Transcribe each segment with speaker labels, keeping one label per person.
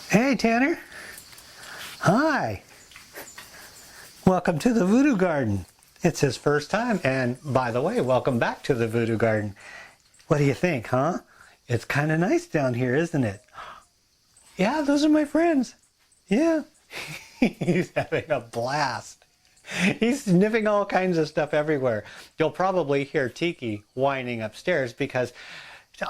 Speaker 1: Hey Tanner. Hi. Welcome to the Voodoo Garden. It's his first time, and by the way, welcome back to the Voodoo Garden. What do you think, huh? It's kind of nice down here, isn't it? Yeah, those are my friends. Yeah. He's having a blast. He's sniffing all kinds of stuff everywhere. You'll probably hear Tiki whining upstairs because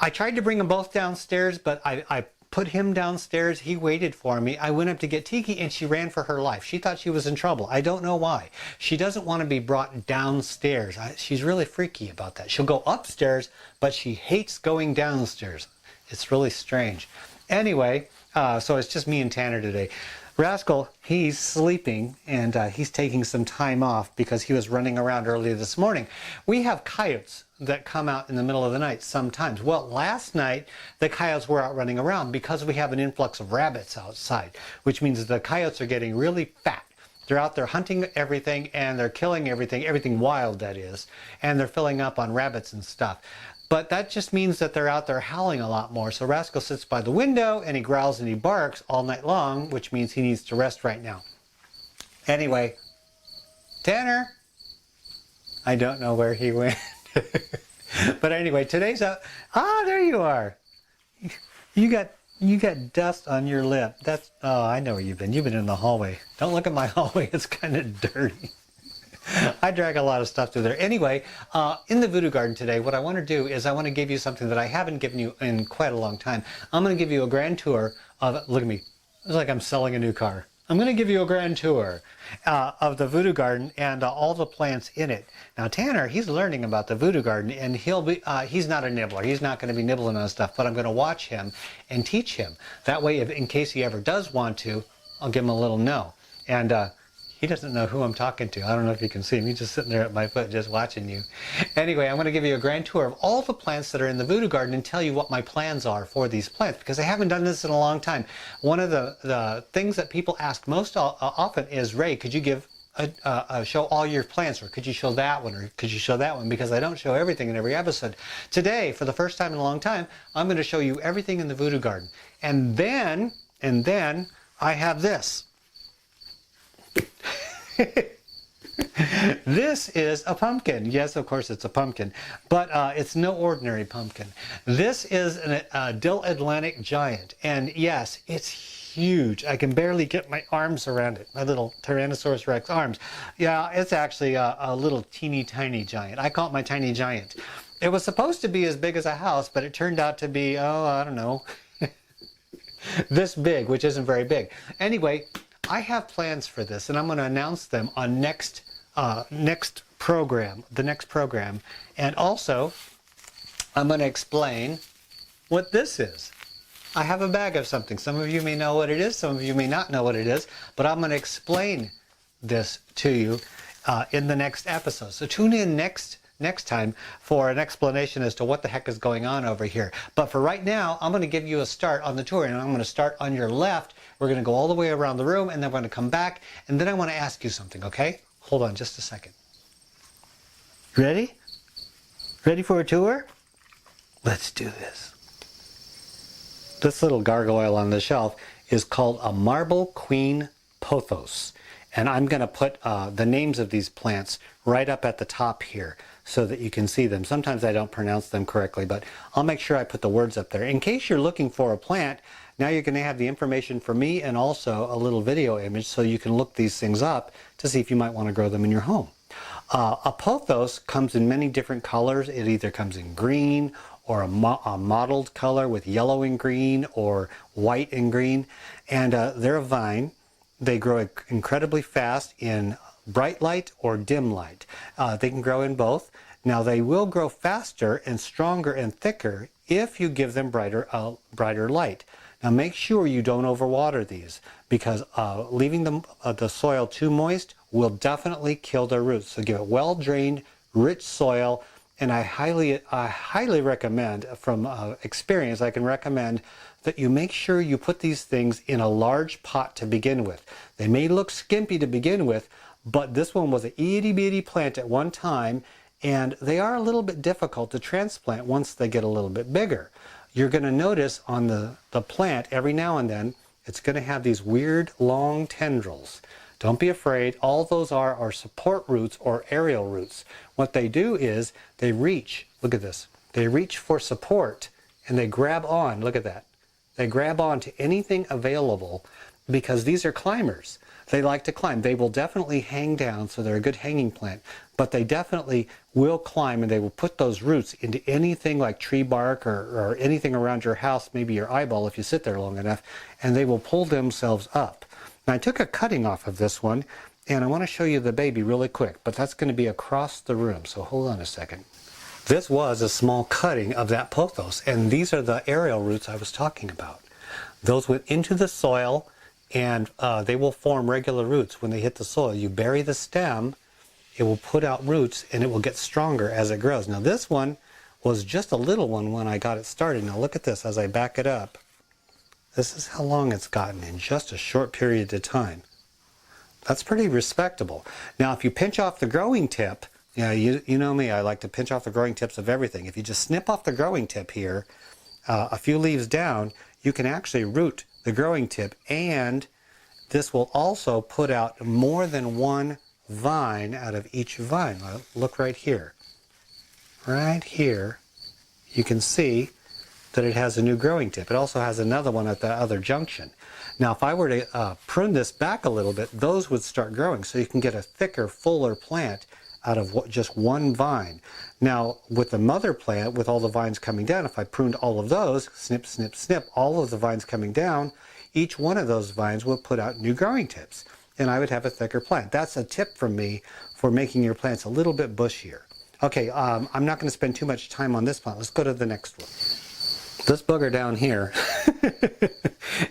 Speaker 1: I tried to bring them both downstairs, but I put him downstairs. He waited for me. I went up to get Tiki and she ran for her life. She thought she was in trouble. I don't know why. She doesn't want to be brought downstairs. She's really freaky about that. She'll go upstairs, but she hates going downstairs. It's really strange. Anyway, so it's just me and Tanner today. Rascal, he's sleeping and he's taking some time off because he was running around earlier this morning. We have coyotes that come out in the middle of the night sometimes. Well, last night the coyotes were out running around because we have an influx of rabbits outside, which means the coyotes are getting really fat. They're out there hunting everything and they're killing everything wild that is, and they're filling up on rabbits and stuff. But that just means that they're out there howling a lot more. So Rascal sits by the window and he growls and he barks all night long, which means he needs to rest right now. Anyway, Tanner, I don't know where he went. But anyway, today's there you are. You got dust on your lip. I know where you've been. You've been in the hallway. Don't look at my hallway. It's kind of dirty. I drag a lot of stuff through there. Anyway, in the Voodoo Garden today, what I want to do is I want to give you something that I haven't given you in quite a long time. I'm going to give you a grand tour of, look at me, it's like I'm selling a new car. I'm going to give you a grand tour of the Voodoo Garden and all the plants in it. Now Tanner, he's learning about the Voodoo Garden and he's not a nibbler. He's not going to be nibbling on stuff, but I'm going to watch him and teach him. That way, in case he ever does want to, I'll give him a little no. And he doesn't know who I'm talking to. I don't know if you can see him. He's just sitting there at my foot just watching you. Anyway, I'm going to give you a grand tour of all the plants that are in the Voodoo Garden and tell you what my plans are for these plants, because I haven't done this in a long time. One of the things that people ask most often is, Ray, could you give show all your plants, or could you show that one, or could you show that one, because I don't show everything in every episode. Today, for the first time in a long time, I'm going to show you everything in the Voodoo Garden. And then I have this. This is a pumpkin. Yes, of course it's a pumpkin, but it's no ordinary pumpkin. This is a Dill Atlantic giant, and yes, it's huge. I can barely get my arms around it, my little Tyrannosaurus Rex arms. Yeah, it's actually a little teeny tiny giant. I call it my tiny giant. It was supposed to be as big as a house, but it turned out to be, I don't know, this big, which isn't very big. Anyway, I have plans for this, and I'm going to announce them on the next program. And also, I'm going to explain what this is. I have a bag of something. Some of you may know what it is, some of you may not know what it is, but I'm going to explain this to you in the next episode. So tune in next time for an explanation as to what the heck is going on over here. But for right now, I'm going to give you a start on the tour, and I'm going to start on your left. We're going to go all the way around the room, and then we're going to come back, and then I want to ask you something, okay? Hold on just a second. Ready? Ready for a tour? Let's do this. This little gargoyle on the shelf is called a Marble Queen Pothos. And I'm going to put the names of these plants right up at the top here so that you can see them. Sometimes I don't pronounce them correctly, but I'll make sure I put the words up there. In case you're looking for a plant, now you're going to have the information for me and also a little video image so you can look these things up to see if you might want to grow them in your home. A pothos comes in many different colors. It either comes in green or a mottled color with yellow and green, or white and green. And they're a vine. They grow incredibly fast in bright light or dim light. They can grow in both. Now they will grow faster and stronger and thicker if you give them brighter light. Now make sure you don't overwater these, because leaving the soil too moist will definitely kill their roots. So give it well-drained, rich soil. And I highly recommend, from experience, I can recommend that you make sure you put these things in a large pot to begin with. They may look skimpy to begin with, but this one was an itty bitty plant at one time, and they are a little bit difficult to transplant once they get a little bit bigger. You're going to notice on the plant every now and then it's going to have these weird long tendrils. Don't be afraid. All those are support roots or aerial roots. What they do is they reach, look at this, they reach for support and they grab on, look at that. They grab on to anything available because these are climbers. They like to climb. They will definitely hang down, so they're a good hanging plant, but they definitely will climb and they will put those roots into anything like tree bark or anything around your house, maybe your eyeball if you sit there long enough, and they will pull themselves up. Now I took a cutting off of this one and I want to show you the baby really quick, but that's going to be across the room, so hold on a second. This was a small cutting of that pothos, and these are the aerial roots I was talking about. Those went into the soil, and they will form regular roots when they hit the soil. You bury the stem, it will put out roots, and it will get stronger as it grows. Now this one was just a little one when I got it started. Now look at this as I back it up. This is how long it's gotten in just a short period of time. That's pretty respectable. Now if you pinch off the growing tip, you know me, I like to pinch off the growing tips of everything. If you just snip off the growing tip here, a few leaves down, you can actually root the growing tip, and this will also put out more than one vine out of each vine. Look right here. Right here, you can see that it has a new growing tip. It also has another one at the other junction. Now if I were to prune this back a little bit, those would start growing, so you can get a thicker, fuller plant out of just one vine. Now with the mother plant, with all the vines coming down, if I pruned all of those, snip, snip, snip, all of the vines coming down, each one of those vines will put out new growing tips, and I would have a thicker plant. That's a tip from me for making your plants a little bit bushier. Okay, I'm not going to spend too much time on this plant. Let's go to the next one. This booger down here,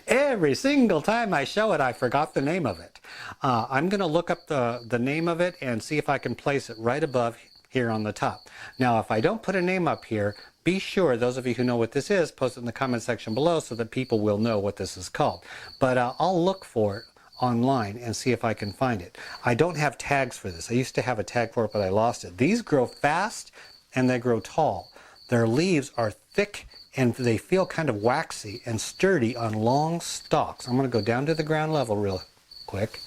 Speaker 1: every single time I show it, I forgot the name of it. I'm going to look up the name of it and see if I can place it right above here on the top. Now, if I don't put a name up here, be sure, those of you who know what this is, post it in the comment section below so that people will know what this is called. But I'll look for it online and see if I can find it. I don't have tags for this. I used to have a tag for it, but I lost it. These grow fast and they grow tall. Their leaves are thick and they feel kind of waxy and sturdy on long stalks. I'm going to go down to the ground level real quick.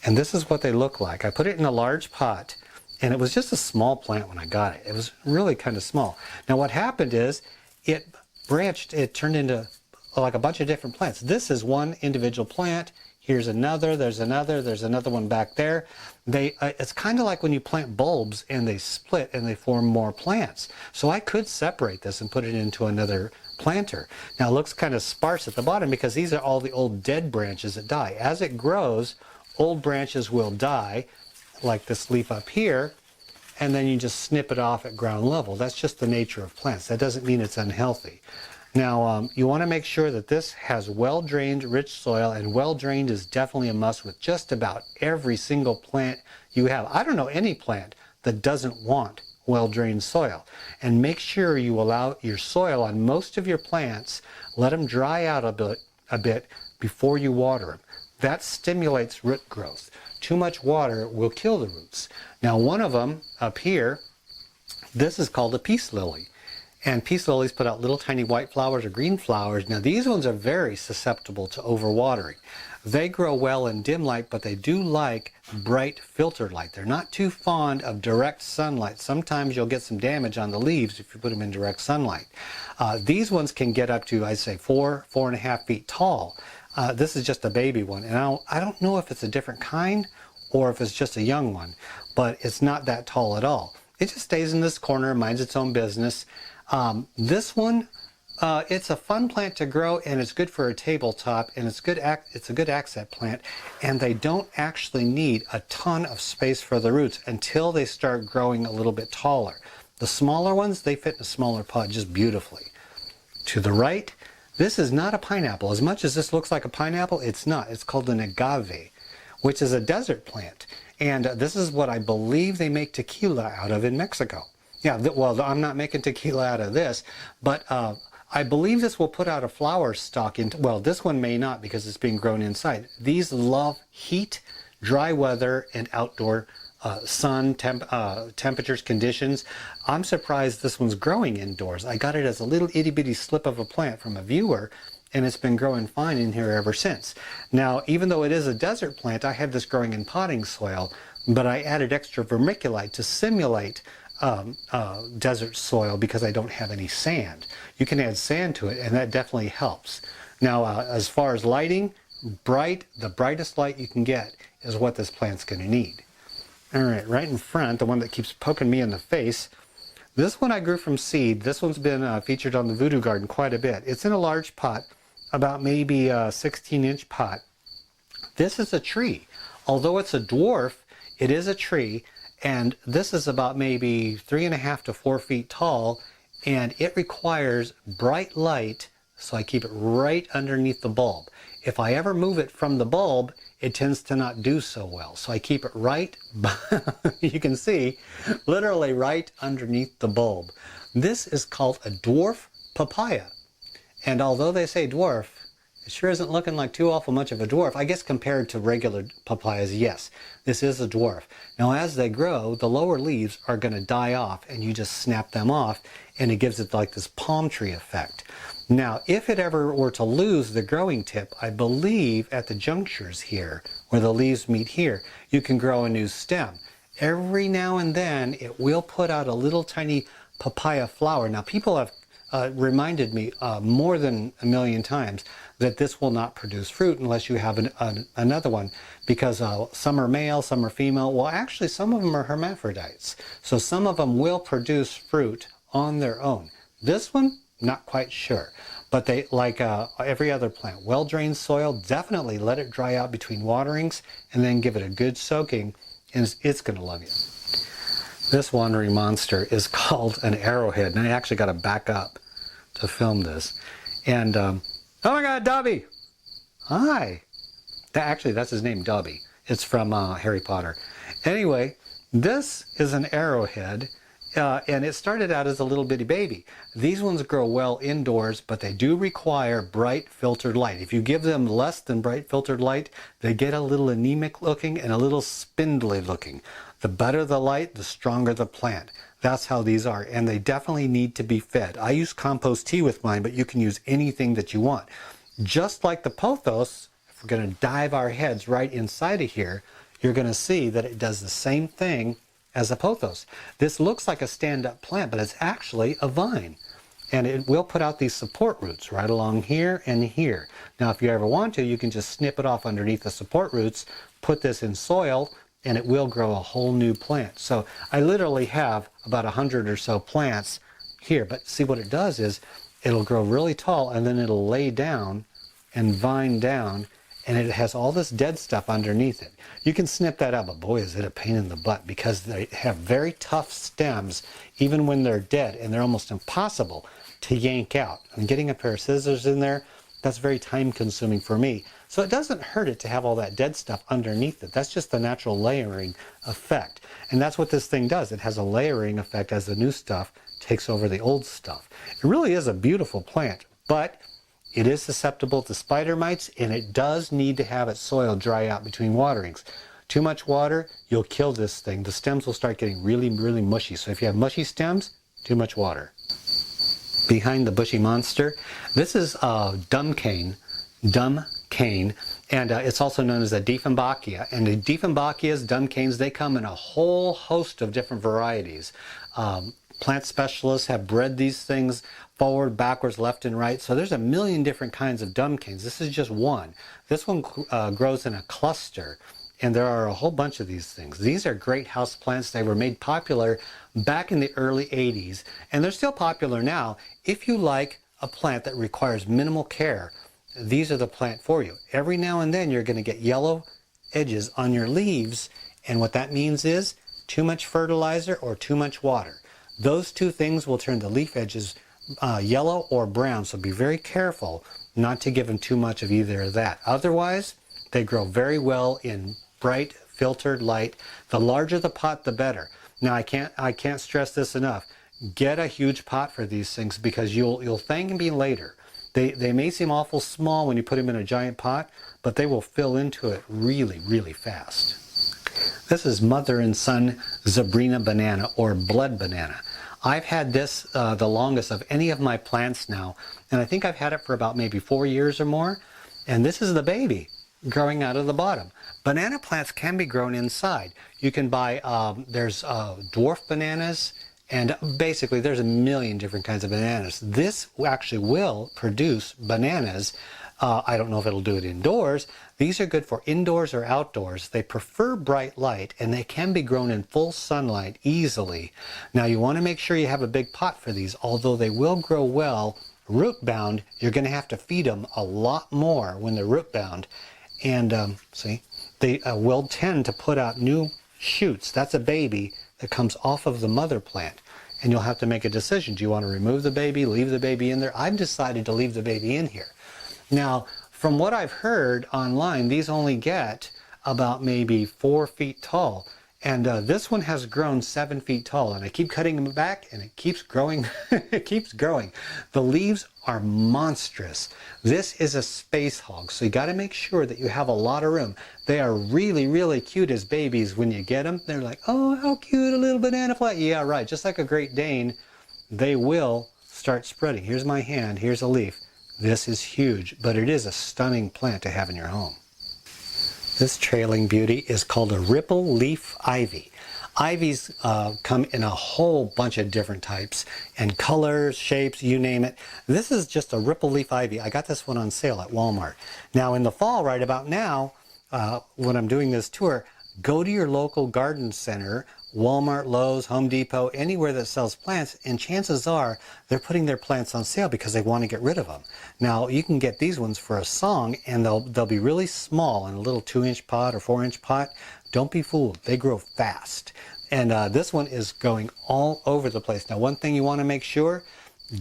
Speaker 1: And this is what they look like. I put it in a large pot, and it was just a small plant when I got it. It was really kind of small. Now what happened is it branched, it turned into like a bunch of different plants. This is one individual plant. Here's another, there's another one back there. It's kind of like when you plant bulbs and they split and they form more plants. So I could separate this and put it into another planter. Now it looks kind of sparse at the bottom because these are all the old dead branches that die. As it grows, old branches will die, like this leaf up here, and then you just snip it off at ground level. That's just the nature of plants. That doesn't mean it's unhealthy. Now, you want to make sure that this has well-drained, rich soil, and well-drained is definitely a must with just about every single plant you have. I don't know any plant that doesn't want well-drained soil. And make sure you allow your soil on most of your plants, let them dry out a bit before you water them. That stimulates root growth. Too much water will kill the roots. Now, one of them up here, this is called a peace lily. And peace lilies put out little tiny white flowers or green flowers. Now these ones are very susceptible to overwatering. They grow well in dim light, but they do like bright filtered light. They're not too fond of direct sunlight. Sometimes you'll get some damage on the leaves if you put them in direct sunlight. These ones can get up to, I'd say, 4.5 feet tall. This is just a baby one, and I don't know if it's a different kind or if it's just a young one, but it's not that tall at all. It just stays in this corner, minds its own business. This one, it's a fun plant to grow, and it's good for a tabletop, and it's a good accent plant, and they don't actually need a ton of space for the roots until they start growing a little bit taller. The smaller ones, they fit in a smaller pot just beautifully. To the right, this is not a pineapple. As much as this looks like a pineapple, it's not. It's called an agave, which is a desert plant, and this is what I believe they make tequila out of in Mexico. Yeah, well, I'm not making tequila out of this, but I believe this will put out a flower stalk. Well, this one may not because it's being grown inside. These love heat dry weather and outdoor temperatures, conditions. I'm surprised this one's growing indoors. I got it as a little itty bitty slip of a plant from a viewer, and it's been growing fine in here ever since. Now, even though it is a desert plant, I have this growing in potting soil, but I added extra vermiculite to simulate desert soil because I don't have any sand. You can add sand to it, and that definitely helps. Now, as far as lighting, the brightest light you can get is what this plant's going to need. All right in front, the one that keeps poking me in the face, this one I grew from seed. This one's been featured on the Voodoo Garden quite a bit. It's in a large pot, about maybe a 16-inch pot. This is a tree. Although it's a dwarf, it is a tree, and this is about maybe 3.5 to 4 feet tall, and it requires bright light, so I keep it right underneath the bulb. If I ever move it from the bulb, it tends to not do so well. So I keep it right, you can see, literally right underneath the bulb. This is called a dwarf papaya. And although they say dwarf, it sure isn't looking like too awful much of a dwarf. I guess compared to regular papayas, yes, this is a dwarf. Now as they grow, the lower leaves are going to die off, and you just snap them off, and it gives it like this palm tree effect. Now, if it ever were to lose the growing tip, I believe at the junctures here, where the leaves meet here, you can grow a new stem. Every now and then, it will put out a little tiny papaya flower. Now, people have reminded me more than a million times that this will not produce fruit unless you have another one, because some are male, some are female. Well, actually, some of them are hermaphrodites. So some of them will produce fruit on their own. This one, not quite sure. But they, like every other plant, well-drained soil, definitely let it dry out between waterings and then give it a good soaking, and it's going to love you. This wandering monster is called an arrowhead, and I actually got to back up to film this. And, oh my God, Dobby! Hi! Actually, that's his name, Dobby. It's from Harry Potter. Anyway, this is an arrowhead. And it started out as a little bitty baby. These ones grow well indoors, but they do require bright filtered light. If you give them less than bright filtered light, they get a little anemic looking and a little spindly looking. The better the light, the stronger the plant. That's how these are, and they definitely need to be fed. I use compost tea with mine, but you can use anything that you want. Just like the pothos, if we're going to dive our heads right inside of here, you're going to see that it does the same thing as a pothos. This looks like a stand-up plant, but it's actually a vine. And it will put out these support roots right along here and here. Now, if you ever want to, you can just snip it off underneath the support roots, put this in soil, and it will grow a whole new plant. So I literally have about 100 or so plants here. But see, what it does is it'll grow really tall, and then it'll lay down and vine down, and it has all this dead stuff underneath it. You can snip that out, but boy, is it a pain in the butt, because they have very tough stems even when they're dead, and they're almost impossible to yank out. And getting a pair of scissors in there, that's very time consuming for me. So it doesn't hurt it to have all that dead stuff underneath it. That's just the natural layering effect. And that's what this thing does. It has a layering effect as the new stuff takes over the old stuff. It really is a beautiful plant, but it is susceptible to spider mites, and it does need to have its soil dry out between waterings. Too much water, you'll kill this thing. The stems will start getting really, really mushy. So if you have mushy stems, too much water. Behind the bushy monster, this is dumb cane, and it's also known as a dieffenbachia. And the dieffenbachias, dumb canes, they come in a whole host of different varieties. Plant specialists have bred these things forward, backwards, left, and right. So there's a million different kinds of dumb canes. This is just one. This one grows in a cluster, and there are a whole bunch of these things. These are great house plants. They were made popular back in the early 80s, and they're still popular now. If you like a plant that requires minimal care, these are the plant for you. Every now and then you're going to get yellow edges on your leaves, and what that means is too much fertilizer or too much water. Those two things will turn the leaf edges yellow or brown, so be very careful not to give them too much of either of that. Otherwise, they grow very well in bright filtered light. The larger the pot, the better. Now, I can't stress this enough. Get a huge pot for these things, because you'll thank me later They may seem awful small when you put them in a giant pot, but they will fill into it really, really fast. This is mother and son Zabrina banana, or blood banana. I've had this the longest of any of my plants now, and I think I've had it for about maybe 4 years or more. And this is the baby growing out of the bottom. Banana plants can be grown inside. You can buy, there's dwarf bananas, and basically there's a million different kinds of bananas. This actually will produce bananas. I don't know if it'll do it indoors. These are good for indoors or outdoors. They prefer bright light, and they can be grown in full sunlight easily. Now you want to make sure you have a big pot for these. Although they will grow well root bound, you're going to have to feed them a lot more when they're root bound. And see, they will tend to put out new shoots. That's a baby that comes off of the mother plant. And you'll have to make a decision. Do you want to remove the baby, leave the baby in there? I've decided to leave the baby in here. Now, from what I've heard online, these only get about maybe 4 feet tall. And this one has grown 7 feet tall, and I keep cutting them back, and it keeps growing. It keeps growing. The leaves are monstrous. This is a space hog, so you got to make sure that you have a lot of room. They are really, really cute as babies when you get them. They're like, oh, how cute, a little banana plant. Yeah, right. Just like a Great Dane, they will start spreading. Here's my hand. Here's a leaf. This is huge, but it is a stunning plant to have in your home. This trailing beauty is called a ripple leaf ivy. Ivies come in a whole bunch of different types and colors, shapes, you name it. This is just a ripple leaf ivy. I got this one on sale at Walmart. Now in the fall, right about now, when I'm doing this tour, go to your local garden center, Walmart, Lowe's, Home Depot, anywhere that sells plants, and chances are they're putting their plants on sale because they want to get rid of them. Now you can get these ones for a song, and they'll be really small in a little 2-inch pot or 4-inch pot. Don't be fooled, they grow fast. And this one is going all over the place. Now one thing you want to make sure,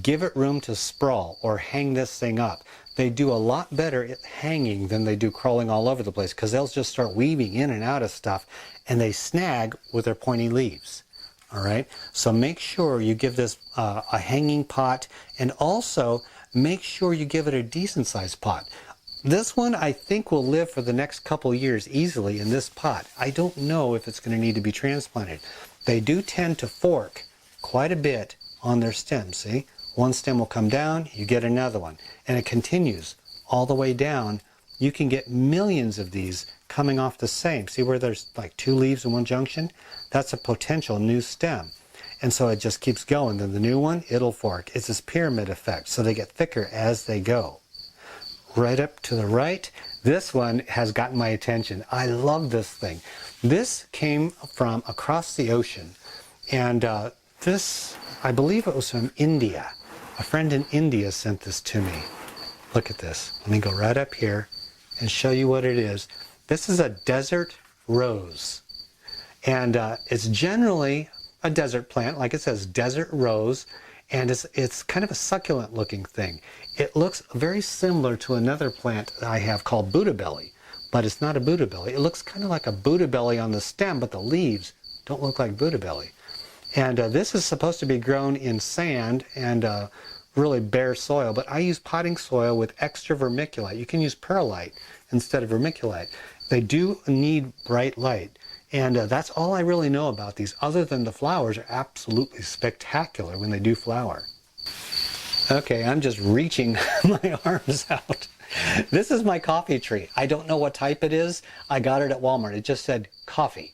Speaker 1: give it room to sprawl or hang this thing up. They do a lot better at hanging than they do crawling all over the place, because they'll just start weaving in and out of stuff, and they snag with their pointy leaves. All right, so make sure you give this a hanging pot, and also make sure you give it a decent sized pot. This one I think will live for the next couple years easily in this pot. I don't know if it's going to need to be transplanted. They do tend to fork quite a bit on their stem, see? One stem will come down, you get another one, and it continues all the way down. You can get millions of these coming off the same. See where there's like 2 leaves in one junction? That's a potential new stem. And so it just keeps going. Then the new one, it'll fork. It's this pyramid effect, so they get thicker as they go. Right up to the right, this one has gotten my attention. I love this thing. This came from across the ocean, and this, I believe it was from India. A friend in India sent this to me. Look at this. Let me go right up here and show you what it is. This is a desert rose. And it's generally a desert plant, like it says, desert rose. And it's kind of a succulent looking thing. It looks very similar to another plant that I have called Buddha belly, but it's not a Buddha belly. It looks kind of like a Buddha belly on the stem, but the leaves don't look like Buddha belly. And this is supposed to be grown in sand and really bare soil, but I use potting soil with extra vermiculite. You can use perlite instead of vermiculite. They do need bright light, and that's all I really know about these, other than the flowers are absolutely spectacular when they do flower. Okay, I'm just reaching my arms out. This is my coffee tree. I don't know what type it is. I got it at Walmart. It just said coffee.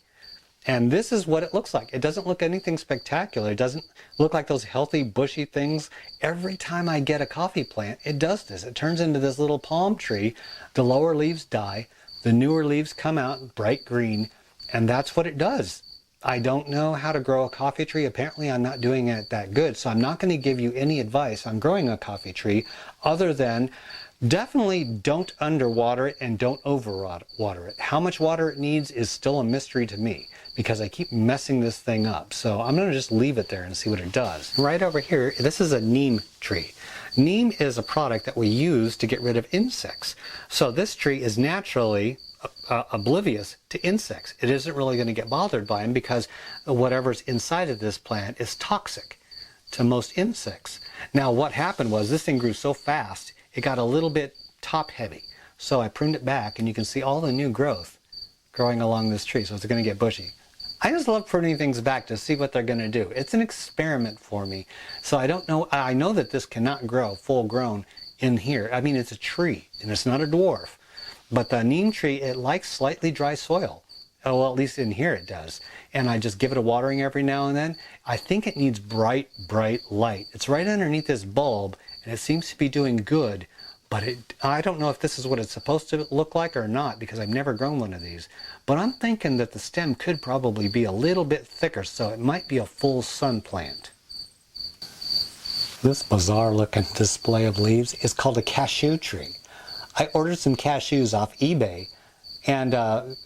Speaker 1: And this is what it looks like. It doesn't look anything spectacular. It doesn't look like those healthy, bushy things. Every time I get a coffee plant, it does this. It turns into this little palm tree. The lower leaves die. The newer leaves come out bright green. And that's what it does. I don't know how to grow a coffee tree. Apparently, I'm not doing it that good. So I'm not going to give you any advice on growing a coffee tree other than definitely don't underwater it and don't overwater it. How much water it needs is still a mystery to me, because I keep messing this thing up. So I'm going to just leave it there and see what it does. Right over here, this is a neem tree. Neem is a product that we use to get rid of insects. So this tree is naturally oblivious to insects. It isn't really going to get bothered by them because whatever's inside of this plant is toxic to most insects. Now what happened was this thing grew so fast, it got a little bit top heavy. So I pruned it back, and you can see all the new growth growing along this tree, so it's going to get bushy. I just love pruning things back to see what they're going to do. It's an experiment for me. So I don't know, I know that this cannot grow full grown in here. I mean, it's a tree, and it's not a dwarf. But the neem tree, it likes slightly dry soil. Oh, well, at least in here it does. And I just give it a watering every now and then. I think it needs bright, bright light. It's right underneath this bulb, and it seems to be doing good. But I don't know if this is what it's supposed to look like or not, because I've never grown one of these. But I'm thinking that the stem could probably be a little bit thicker, so it might be a full sun plant. This bizarre looking display of leaves is called a cashew tree. I ordered some cashews off eBay, and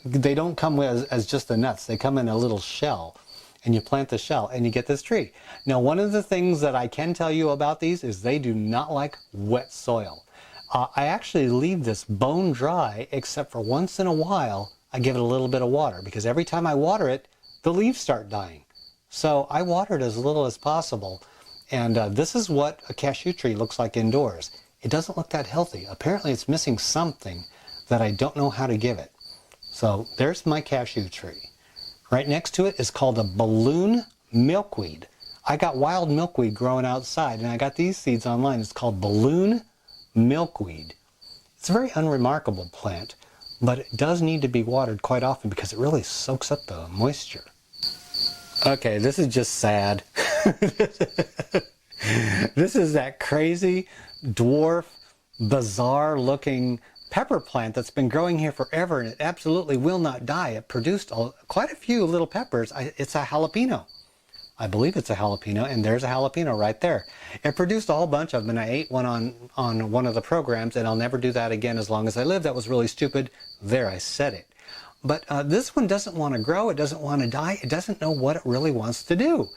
Speaker 1: they don't come as just the nuts. They come in a little shell, and you plant the shell and you get this tree. Now, one of the things that I can tell you about these is they do not like wet soil. I actually leave this bone dry, except for once in a while I give it a little bit of water, because every time I water it, the leaves start dying. So I water it as little as possible, and this is what a cashew tree looks like indoors. It doesn't look that healthy. Apparently it's missing something that I don't know how to give it. So there's my cashew tree. Right next to it is called a balloon milkweed. I got wild milkweed growing outside, and I got these seeds online. It's called balloon milkweed. It's a very unremarkable plant, but it does need to be watered quite often because it really soaks up the moisture. Okay, this is just sad. This is that crazy dwarf, bizarre looking pepper plant that's been growing here forever, and it absolutely will not die. It produced quite a few little peppers. It's a jalapeno. I believe it's a jalapeno, and there's a jalapeno right there. It produced a whole bunch of them, and I ate one on one of the programs, and I'll never do that again as long as I live. That was really stupid. There, I said it. But this one doesn't want to grow. It doesn't want to die. It doesn't know what it really wants to do.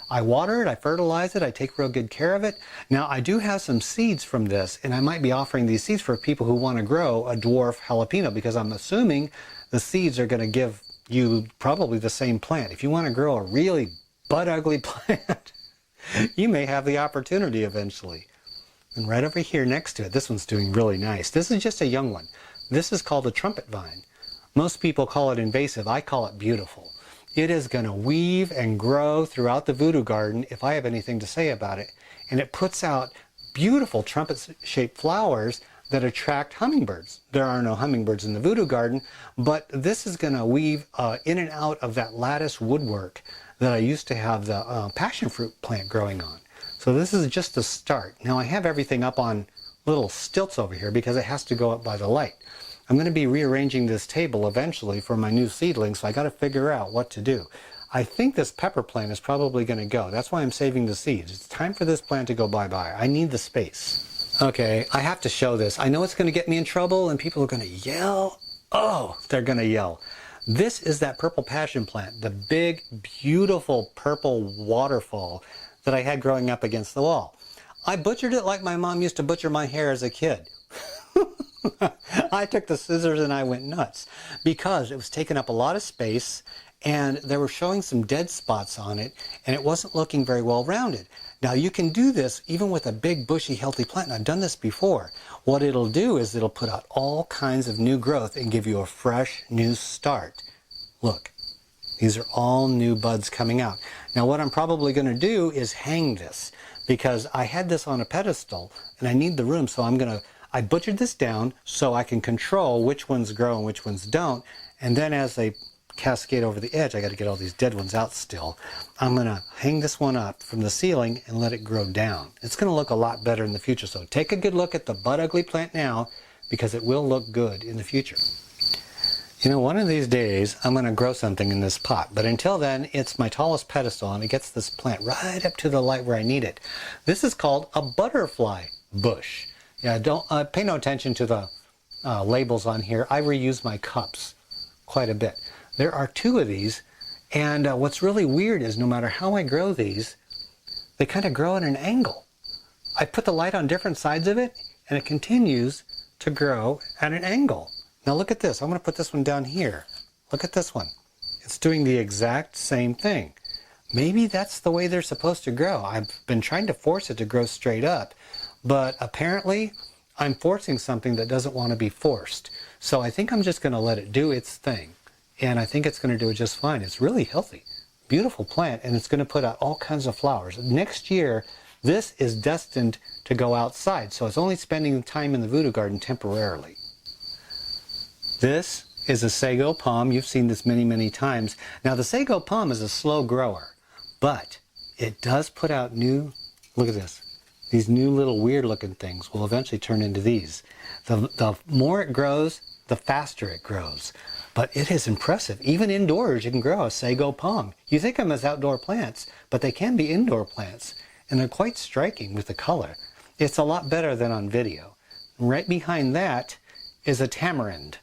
Speaker 1: I water it, I fertilize it, I take real good care of it. Now, I do have some seeds from this, and I might be offering these seeds for people who want to grow a dwarf jalapeno, because I'm assuming the seeds are going to give you probably the same plant. If you want to grow a really butt ugly plant, you may have the opportunity eventually. And right over here next to it, this one's doing really nice. This is just a young one. This is called a trumpet vine. Most people call it invasive. I call it beautiful. It is going to weave and grow throughout the Voodoo garden, if I have anything to say about it. And it puts out beautiful trumpet-shaped flowers that attract hummingbirds. There are no hummingbirds in the Voodoo garden, but this is going to weave in and out of that lattice woodwork that I used to have the passion fruit plant growing on. So this is just the start. Now I have everything up on little stilts over here because it has to go up by the light. I'm going to be rearranging this table eventually for my new seedlings, so I got to figure out what to do. I think this pepper plant is probably going to go. That's why I'm saving the seeds. It's time for this plant to go bye-bye. I need the space. Okay, I have to show this. I know it's going to get me in trouble and people are going to yell. Oh, they're going to yell. This is that purple passion plant, the big, beautiful purple waterfall that I had growing up against the wall. I butchered it like my mom used to butcher my hair as a kid. I took the scissors and I went nuts because it was taking up a lot of space, and they were showing some dead spots on it, and it wasn't looking very well rounded. Now you can do this even with a big bushy healthy plant, and I've done this before. What it'll do is it'll put out all kinds of new growth and give you a fresh new start. Look, these are all new buds coming out. Now what I'm probably going to do is hang this, because I had this on a pedestal and I need the room, so I butchered this down so I can control which ones grow and which ones don't, and then as they cascade over the edge, I got to get all these dead ones out still. I'm going to hang this one up from the ceiling and let it grow down. It's going to look a lot better in the future, so take a good look at the butt ugly plant now, because it will look good in the future. You know, one of these days I'm going to grow something in this pot, but until then it's my tallest pedestal and it gets this plant right up to the light where I need it. This is called a butterfly bush. Yeah, don't pay no attention to the labels on here. I reuse my cups quite a bit. There are 2 of these, and what's really weird is no matter how I grow these, they kind of grow at an angle. I put the light on different sides of it, and it continues to grow at an angle. Now look at this. I'm going to put this one down here. Look at this one. It's doing the exact same thing. Maybe that's the way they're supposed to grow. I've been trying to force it to grow straight up, but apparently I'm forcing something that doesn't want to be forced. So I think I'm just going to let it do its thing. And I think it's going to do it just fine. It's really healthy, beautiful plant, and it's going to put out all kinds of flowers. Next year, this is destined to go outside. So it's only spending time in the Voodoo garden temporarily. This is a sago palm. You've seen this many, many times. Now the sago palm is a slow grower, but it does put out new, look at this, these new little weird looking things will eventually turn into these. The more it grows, the faster it grows. But it is impressive. Even indoors you can grow a sago palm. You think of them as outdoor plants, but they can be indoor plants. And they're quite striking with the color. It's a lot better than on video. Right behind that is a tamarind.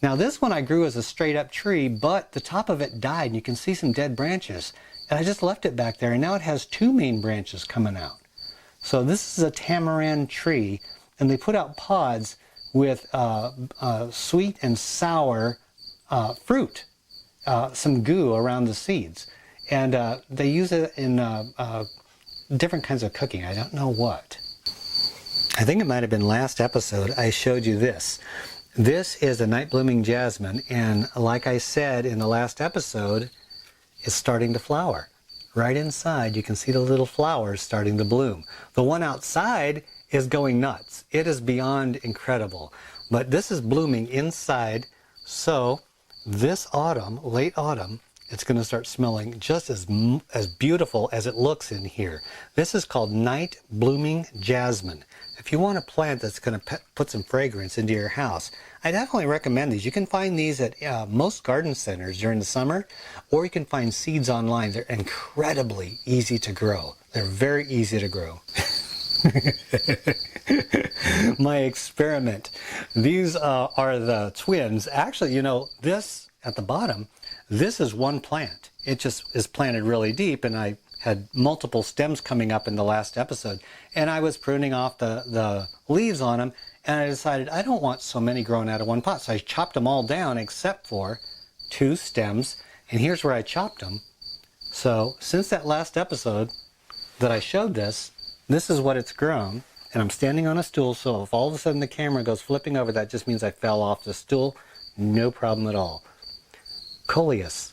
Speaker 1: Now this one I grew as a straight up tree, but the top of it died and you can see some dead branches. And I just left it back there and now it has two main branches coming out. So this is a tamarind tree and they put out pods with sweet and sour fruit, some goo around the seeds. And they use it in different kinds of cooking. I don't know what. I think it might have been last episode I showed you this. This is a night blooming jasmine, and like I said in the last episode, it's starting to flower. Right inside you can see the little flowers starting to bloom. The one outside is going nuts. It is beyond incredible. But this is blooming inside, so this autumn, late autumn, it's going to start smelling just as beautiful as it looks in here. This is called night blooming jasmine. If you want a plant that's going to put some fragrance into your house, I definitely recommend these. You can find these at most garden centers during the summer, or you can find seeds online. They're incredibly easy to grow. They're very easy to grow. My experiment. These are the twins. Actually, you know, this at the bottom, this is one plant. It just is planted really deep, and I had multiple stems coming up in the last episode, and I was pruning off the leaves on them, and I decided I don't want so many growing out of one pot, so I chopped them all down except for two stems, and here's where I chopped them. So since that last episode that I showed this, this is what it's grown, and I'm standing on a stool, so if all of a sudden the camera goes flipping over, that just means I fell off the stool. No problem at all. Coleus.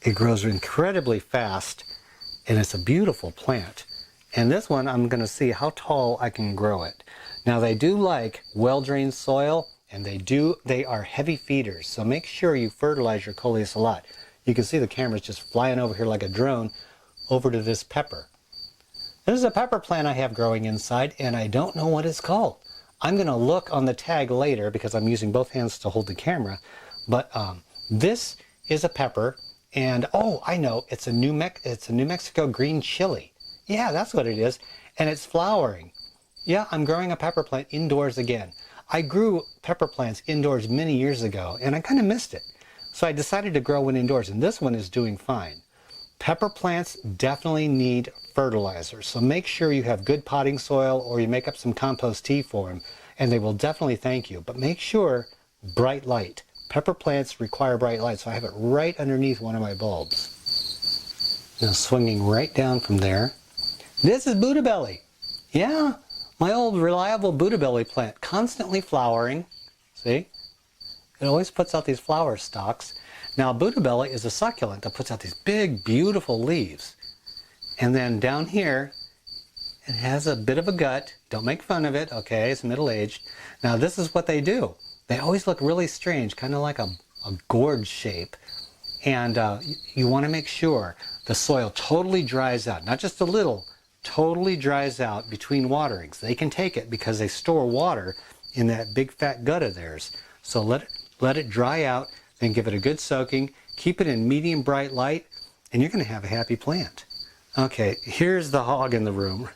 Speaker 1: It grows incredibly fast, and it's a beautiful plant. And this one, I'm going to see how tall I can grow it. Now they do like well-drained soil, and they are heavy feeders, so make sure you fertilize your coleus a lot. You can see the camera's just flying over here like a drone over to this pepper. This is a pepper plant I have growing inside, and I don't know what it's called. I'm going to look on the tag later because I'm using both hands to hold the camera. But this is a pepper, and oh, I know, it's a New Mexico green chili. Yeah, that's what it is, and it's flowering. Yeah, I'm growing a pepper plant indoors again. I grew pepper plants indoors many years ago, and I kind of missed it. So I decided to grow one indoors, and this one is doing fine. Pepper plants definitely need fertilizer, so make sure you have good potting soil or you make up some compost tea for them, and they will definitely thank you. But make sure bright light. Pepper plants require bright light, so I have it right underneath one of my bulbs. Now swinging right down from there. This is Buddha belly. Yeah, my old reliable Buddha belly plant, constantly flowering. See? It always puts out these flower stalks. Now Buddha belly is a succulent that puts out these big, beautiful leaves. And then down here, it has a bit of a gut. Don't make fun of it, okay? It's middle-aged. Now this is what they do. They always look really strange, kind of like a gourd shape. And you want to make sure the soil totally dries out. Not just a little, totally dries out between waterings. They can take it because they store water in that big fat gut of theirs. So let it dry out, then give it a good soaking. Keep it in medium bright light, and you're going to have a happy plant. Okay, here's the hog in the room.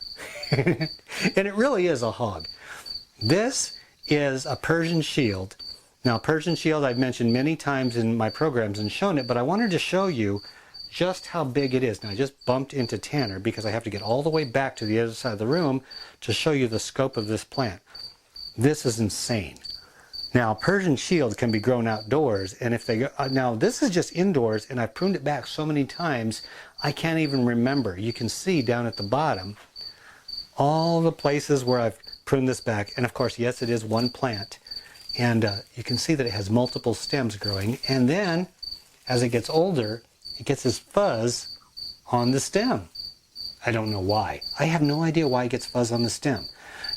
Speaker 1: And it really is a hog. This is a Persian shield. Now Persian shield I've mentioned many times in my programs and shown it, but I wanted to show you just how big it is. Now I just bumped into Tanner because I have to get all the way back to the other side of the room to show you the scope of this plant. This is insane. Now Persian shield can be grown outdoors, and if they go, now this is just indoors, and I've pruned it back so many times I can't even remember. You can see down at the bottom all the places where I've prune this back. And of course, yes, it is one plant. And you can see that it has multiple stems growing. And then, as it gets older, it gets this fuzz on the stem. I don't know why. I have no idea why it gets fuzz on the stem.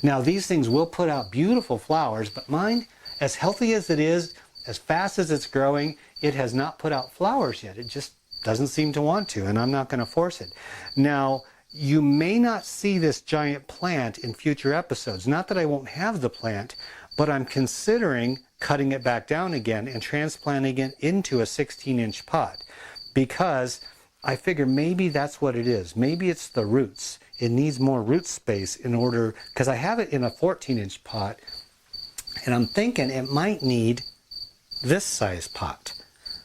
Speaker 1: Now, these things will put out beautiful flowers, but mine, as healthy as it is, as fast as it's growing, it has not put out flowers yet. It just doesn't seem to want to, and I'm not going to force it. Now, you may not see this giant plant in future episodes. Not that I won't have the plant, but I'm considering cutting it back down again and transplanting it into a 16-inch pot, because I figure maybe that's what it is. Maybe it's the roots. It needs more root space in order, because I have it in a 14-inch pot, and I'm thinking it might need this size pot.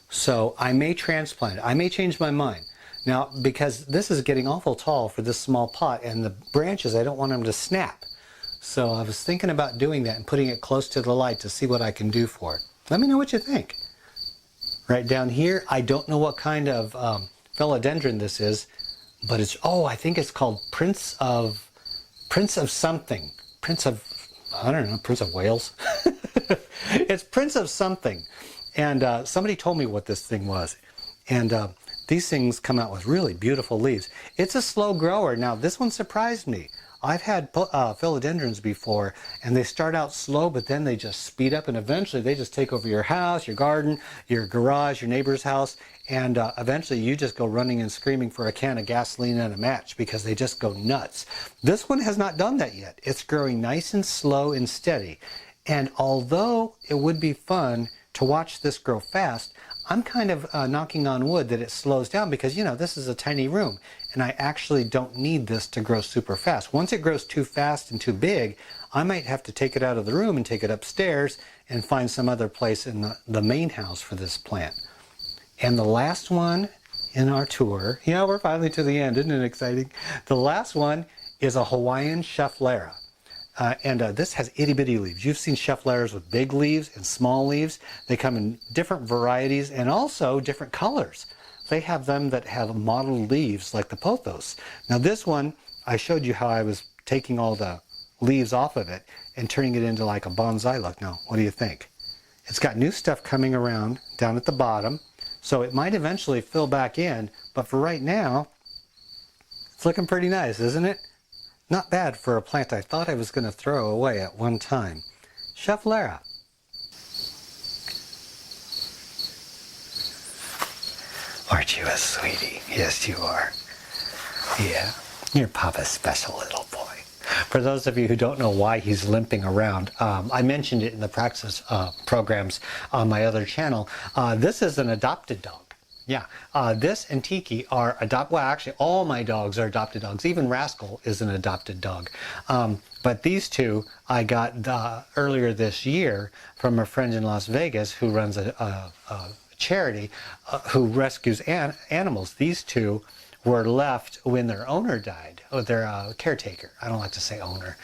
Speaker 1: So I may transplant it. I may change my mind. Now, because this is getting awful tall for this small pot, and the branches, I don't want them to snap. So I was thinking about doing that and putting it close to the light to see what I can do for it. Let me know what you think. Right down here, I don't know what kind of philodendron this is, but it's, I think it's called Prince of something. I don't know, Prince of Wales. It's Prince of something. And somebody told me what this thing was. And these things come out with really beautiful leaves. It's a slow grower. Now, this one surprised me. I've had philodendrons before, and they start out slow, but then they just speed up, and eventually they just take over your house, your garden, your garage, your neighbor's house, and eventually you just go running and screaming for a can of gasoline and a match because they just go nuts. This one has not done that yet. It's growing nice and slow and steady. And although it would be fun to watch this grow fast, I'm kind of knocking on wood that it slows down because, you know, this is a tiny room and I actually don't need this to grow super fast. Once it grows too fast and too big, I might have to take it out of the room and take it upstairs and find some other place in the main house for this plant. And the last one in our tour, yeah, we're finally to the end, isn't it exciting? The last one is a Hawaiian Schefflera. This has itty-bitty leaves. You've seen Scheffleras with big leaves and small leaves. They come in different varieties and also different colors. They have them that have mottled leaves like the pothos. Now this one, I showed you how I was taking all the leaves off of it and turning it into like a bonsai look. Now, what do you think? It's got new stuff coming around down at the bottom, so it might eventually fill back in, but for right now, it's looking pretty nice, isn't it? Not bad for a plant I thought I was going to throw away at one time. Schefflera. Aren't you a sweetie? Yes, you are. Yeah, you're Papa's special little boy. For those of you who don't know why he's limping around, I mentioned it in the practice programs on my other channel. This is an adopted dog. Yeah, this and Tiki are well, actually all my dogs are adopted dogs. Even Rascal is an adopted dog. But these two I got earlier this year from a friend in Las Vegas who runs a charity who rescues animals. These two were left when their owner died, their caretaker. I don't like to say owner,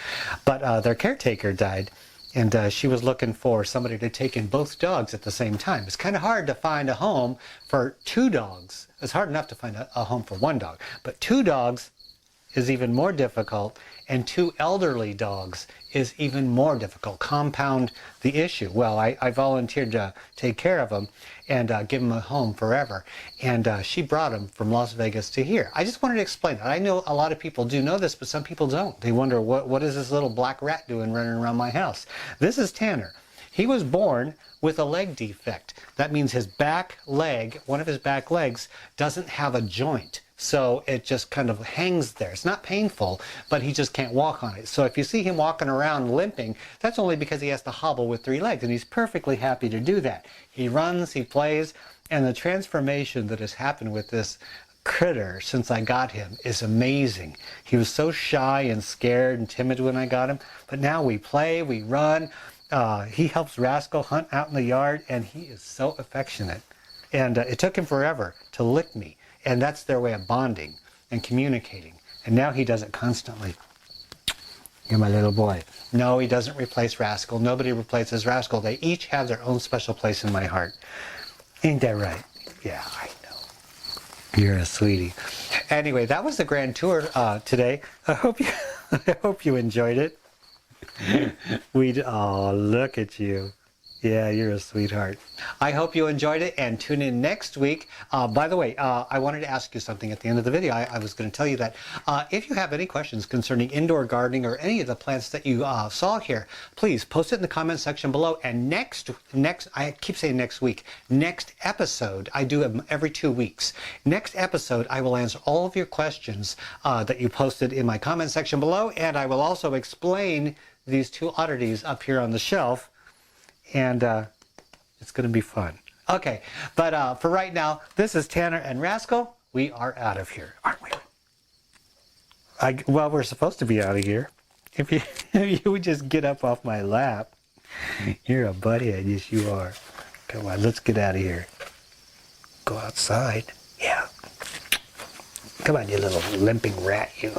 Speaker 1: but their caretaker died. And she was looking for somebody to take in both dogs at the same time. It's kind of hard to find a home for two dogs. It's hard enough to find a home for one dog, but two dogs is even more difficult, and two elderly dogs is even more difficult. Compound the issue. Well, I volunteered to take care of them and give them a home forever. And she brought them from Las Vegas to here. I just wanted to explain that. I know a lot of people do know this, but some people don't. They wonder, what is this little black rat doing running around my house? This is Tanner. He was born with a leg defect. That means his back leg, one of his back legs, doesn't have a joint. So it just kind of hangs there. It's not painful, but he just can't walk on it. So if you see him walking around limping, that's only because he has to hobble with three legs, and he's perfectly happy to do that. He runs, he plays, and the transformation that has happened with this critter since I got him is amazing. He was so shy and scared and timid when I got him, but now we play, we run. He helps Rascal hunt out in the yard, and he is so affectionate. And it took him forever to lick me. And that's their way of bonding and communicating. And now he does it constantly. You're my little boy. No, he doesn't replace Rascal. Nobody replaces Rascal. They each have their own special place in my heart. Ain't that right? Yeah, I know. You're a sweetie. Anyway, that was the grand tour today. I hope you enjoyed it. Oh, look at you. Yeah, you're a sweetheart. I hope you enjoyed it and tune in next week. By the way, I wanted to ask you something at the end of the video. I was going to tell you that if you have any questions concerning indoor gardening or any of the plants that you saw here, please post it in the comment section below. And next, I keep saying next week, next episode, I do them every 2 weeks. Next episode, I will answer all of your questions that you posted in my comment section below. And I will also explain these two oddities up here on the shelf. And it's going to be fun. Okay, but for right now, this is Tanner and Rascal. We are out of here, aren't we? Well, we're supposed to be out of here. If you would just get up off my lap. You're a butthead, yes you are. Come on, let's get out of here. Go outside. Yeah. Come on, you little limping rat, you.